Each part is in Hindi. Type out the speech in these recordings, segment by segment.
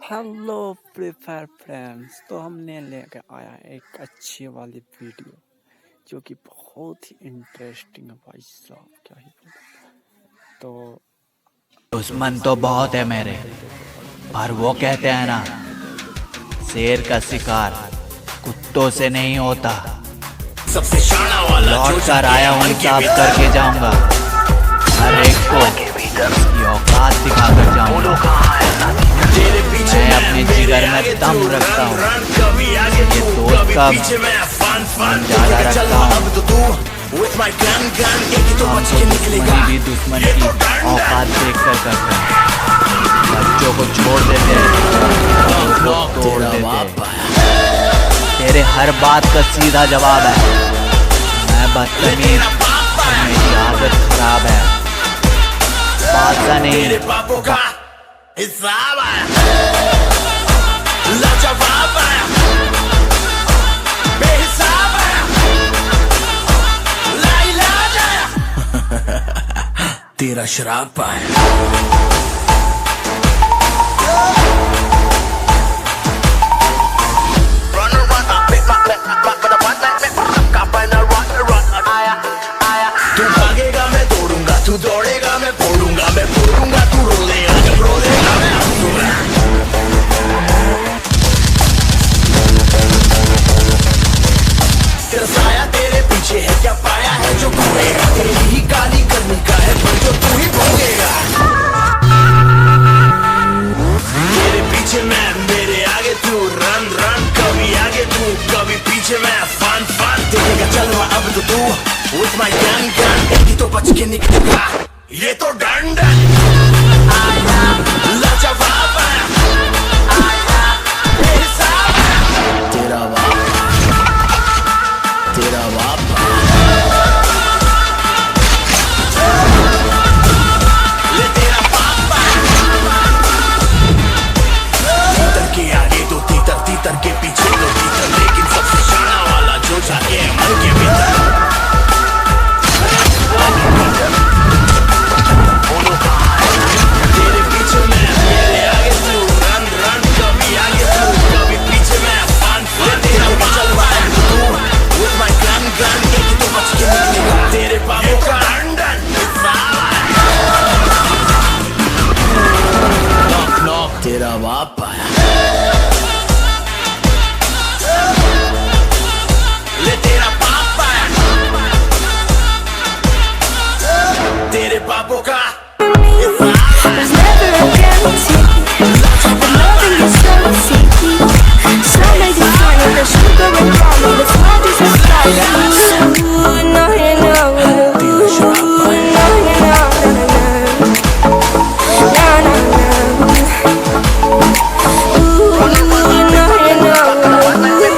Hello free fire friends. तो हमने लेकर आया एक अच्छी वाली वीडियो जो कि बहुत ही इंटरेस्टिंग है भाई साहब, क्या ही बोलूं। तो दुश्मन तो बहुत है मेरे, पर वो कहते हैं ना, शेर का शिकार कुत्तों से नहीं होता। सबसे शाना वाला लौट कर आया हूँ, साफ करके जाऊंगा हर एक को, ये औकात दिखा कर जाऊंगा। मैं अपने जिगर में दम रखता हूँ, ये दोस्त का ज्यादा रखता हूँ। दुश्मनी भी दुश्मन की औकात देख कर करते हैं। बच्चों को छोड़ देते हैं, तोड़ देते हैं। तेरे हर बात का सीधा जवाब है, मैं बदतमीज, मेरी आदत खराब है। बादशाह नहीं, बापू का हिसाब है, लाजवाब है, बेहिसाब है, लाइलाज है, तेरा शराब है। तू भागेगा मैं दौड़ूंगा, तू दौड़ेगा मैं फोड़ूंगा, मैं फोड़ूंगा तू रोलेगा, जब रोलेगा मैं हंसूंगा। तेरा साया तेरे पीछे है, क्या पाया है जो खोएगा, तेरी ही गाली करनी का है पर जो तू ही भोगेगा। तेरे पीछे मैं, मेरे आगे तू, रन रन, कभी आगे तू कभी पीछे मैं, फन फन देखेगा चल अब तो तू with my gun एक तो बच के निकलेगा, ये तो डंडन लाजवाब है, बेहिसाब है, तेरा बाप ले तेरा बाप। तीतर के आगे तो तीतर, तीतर के पीछे तो तीतर, लेकिन सबसे शाना वाला जो जाके मन के भीतर। तेरे पीछे मैं, मेरे आगे तू, रन रन, कभी आगे तू कभी पीछे मैं, फन फन तेरा चलवा है तू with my gun एक तो बच के निकलेगा, तेरे बाबू का डंडन नॉक नॉक तेरा बाप आया, ले तेरा बाप आया, तेरे बाबू का There's never a guarantee that loving is guaranteed. Some may define it as sugar and barley, the flood is a spicy. Ooh, no, you know. Ooh, no, you know. Na, na, na. Ooh, no, you know. Ooh, no, you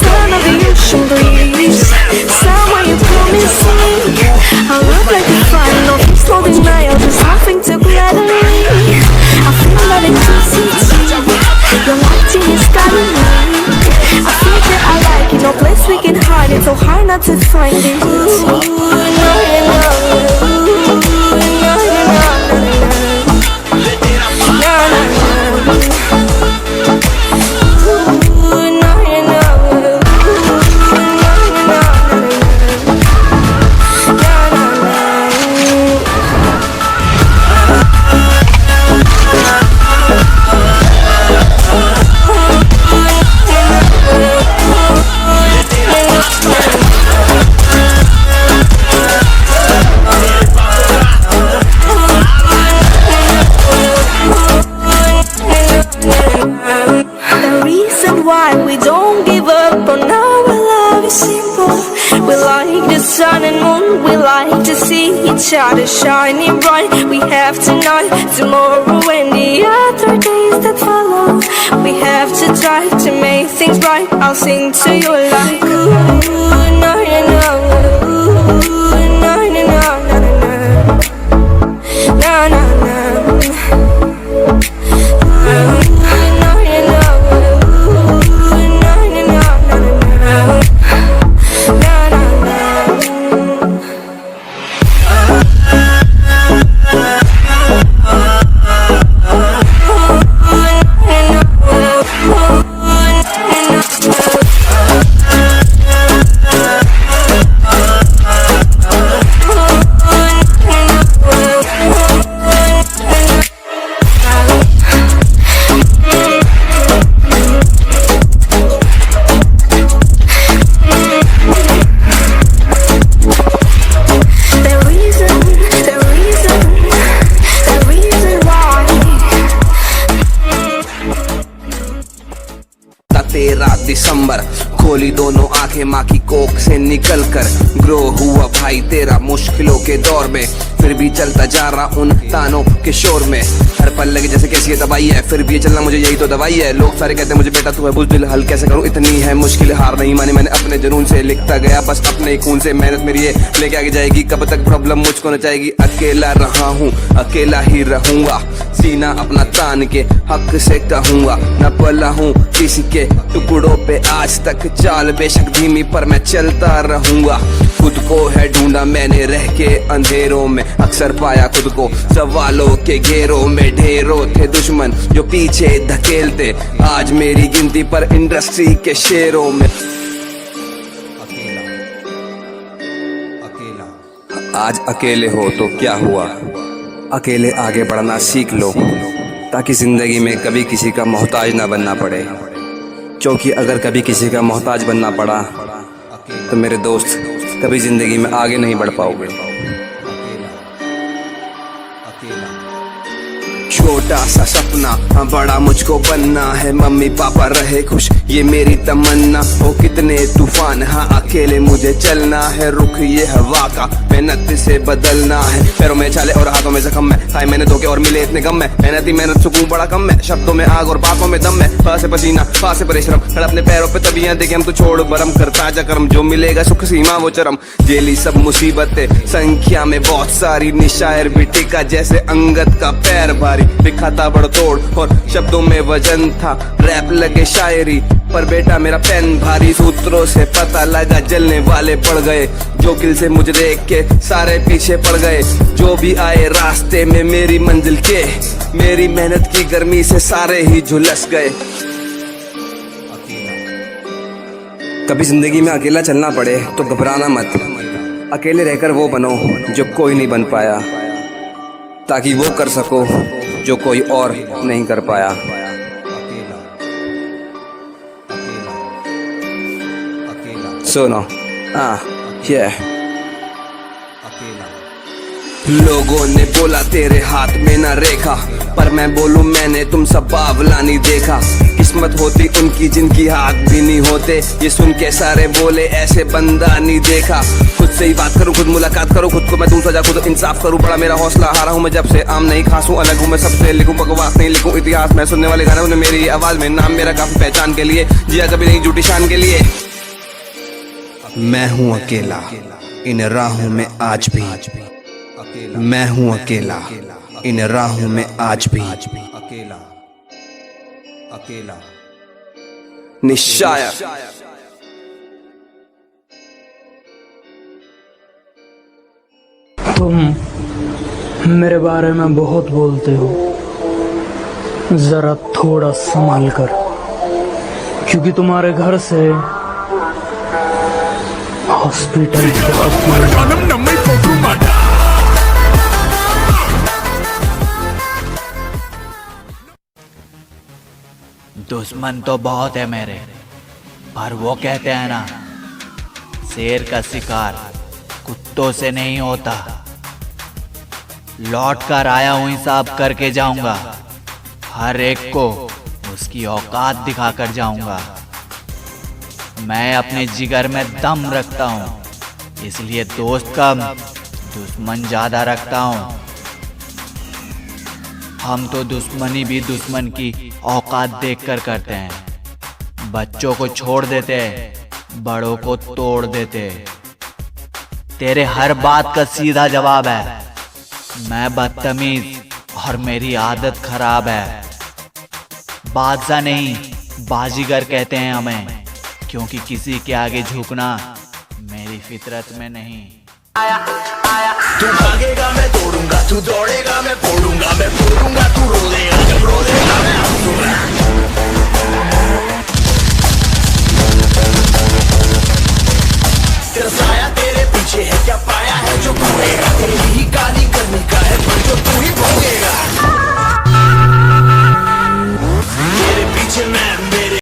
Sound of the ocean breeze, someone you promise me. I look like a fire, no he's no denial, there's nothing to gladly. I feel like electricity, your lighting is guiding me. I feel that I like it, no place we can hide it, so hard not to find it. Ooh, no, you know. Ooh, no, you know. No, no, no. Ooh, no, you know. The reason why we don't give up on our love is simple. We like the sun and moon, we like to see each other shining bright. We have tonight, tomorrow and the other days that follow. We have have to try to make things right. I'll sing to you like ooh, na na na, ooh, na na na na na na na दिसंबर खोली दोनों आंखें माँ की कोख से निकलकर ग्रो हुआ भाई तेरा मुश्किलों के दौर में फिर भी चलता जा रहा उन तानों के शोर में हर पल लगे जैसे कैसी ये दवाई है फिर भी ये चलना मुझे यही तो दवाई है लोग सारे कहते हैं मुझे बेटा तू है बुज़दिल हल कैसे करूं इतनी है मुश्किल हार नहीं मानी मैंने अपने जुनून से लिखता गया बस अपने ही खून से मेहनत मेरी ये लेके आगे जाएगी कब तक प्रॉब्लम मुझको न जाएगी अकेला रहा हूँ अकेला ही रहूंगा सीना अपना तान के हक से कहूंगा न पला हूँ किसी के टुकड़ों पे आज तक चाल बेशक धीमी पर मैं चलता रहूंगा खुद को है ढूंढा मैंने रह के अंधेरों में अक्सर पाया खुद को सवालों के घेरों में ढेरों थे दुश्मन जो पीछे धकेलते आज मेरी गिनती पर इंडस्ट्री के शेरों में आज अकेले हो तो क्या हुआ अकेले आगे बढ़ना सीख लो ताकि जिंदगी में कभी किसी का मोहताज ना बनना पड़े क्योंकि अगर कभी किसी का मोहताज बनना पड़ा तो मेरे दोस्त कभी जिंदगी में आगे नहीं बढ़ पाओगे छोटा सा सपना बड़ा मुझको बनना है मम्मी पापा रहे खुश ये मेरी तमन्ना हो कितने तूफान हाँ अकेले मुझे चलना है रुख ये हवा का मेहनत से बदलना है पैरों में छाले और हाथों में जख्म है खाए मैंने धोखे और मिले इतने गम है मेहनत सुकून बड़ा कम है शब्दों में आग और बातों में दम है पा से पसीना पा से परिश्रम खड़ा अपने पैरों पे तबियां देखे हम तो छोड़ बरम कर ताजा कर्म जो मिलेगा सुख सीमा वो चरम जेली सब मुसीबतें संख्या में बहुत सारी निशायर भी टिका जैसे अंगद का पैर भारी दिखा था बड़तोड़ और शब्दों में वजन था रैप लगे शायरी पर बेटा मेरा पेन भारी सूत्रों से पता लगा जलने वाले पड़ गए जो किल से मुझे देख के सारे पीछे पड़ गए जो भी आए रास्ते में मेरी मंजिल के मेरी मेहनत की गर्मी से सारे ही झुलस गए कभी जिंदगी में अकेला चलना पड़े तो घबराना मत अकेले रहकर वो बनो जो कोई नहीं बन पाया ताकि वो कर सको जो कोई और नहीं कर पाया सुनो लोगों ने बोला तेरे हाथ में ना रेखा पर मैं बोलूं मैंने तुम सब बावला नहीं देखा किस्मत होती उनकी जिनकी हाथ भी नहीं होते ये सुन के सारे बोले ऐसे बंदा नहीं देखा खुद से ही बात करूं खुद मुलाकात करूं खुद को मैं दूं सजा खुद इंसाफ करूं बड़ा मेरा हौसला हारा हूं मैं जब से आम नहीं खासूं अलग हूं मैं सबसे लिखूं बकवास नहीं लिखूं इतिहास मैं सुनने वाले गाने उन्हें मेरी आवाज में नाम मेरा काफी पहचान के लिए जिया कभी नहीं झूठी शान के लिए मैं हूं अकेला इन राहों में आज भी मैं हूं अकेला इन राहों में आज भी अकेला अकेला निशायर तुम मेरे बारे में बहुत बोलते हो जरा थोड़ा संभाल कर क्योंकि तुम्हारे घर से हॉस्पिटल दुश्मन तो बहुत है मेरे पर वो कहते हैं ना शेर का शिकार कुत्तों से नहीं होता लौट कर आया हूं हिसाब करके जाऊंगा हर एक को उसकी औकात दिखाकर जाऊंगा मैं अपने जिगर में दम रखता हूं इसलिए दोस्त कम दुश्मन ज्यादा रखता हूं हम तो दुश्मनी भी दुश्मन की औकात देखकर करते हैं। बच्चों को छोड़ देते, बड़ों को तोड़ देते। तेरे हर बात का सीधा जवाब है मैं बदतमीज और मेरी आदत खराब है। बादशाह नहीं बाजीगर कहते हैं हमें, क्योंकि किसी के आगे झुकना मेरी फितरत में नहीं। तू भागेगा मैं तोड़ूंगा, तू दौड़ेगा मैं फोड़ूंगा, मैं फोड़ूंगा तू रो देगा, जब रो देगा मैं हंसूंगा। तेरा साया तेरे पीछे है क्या?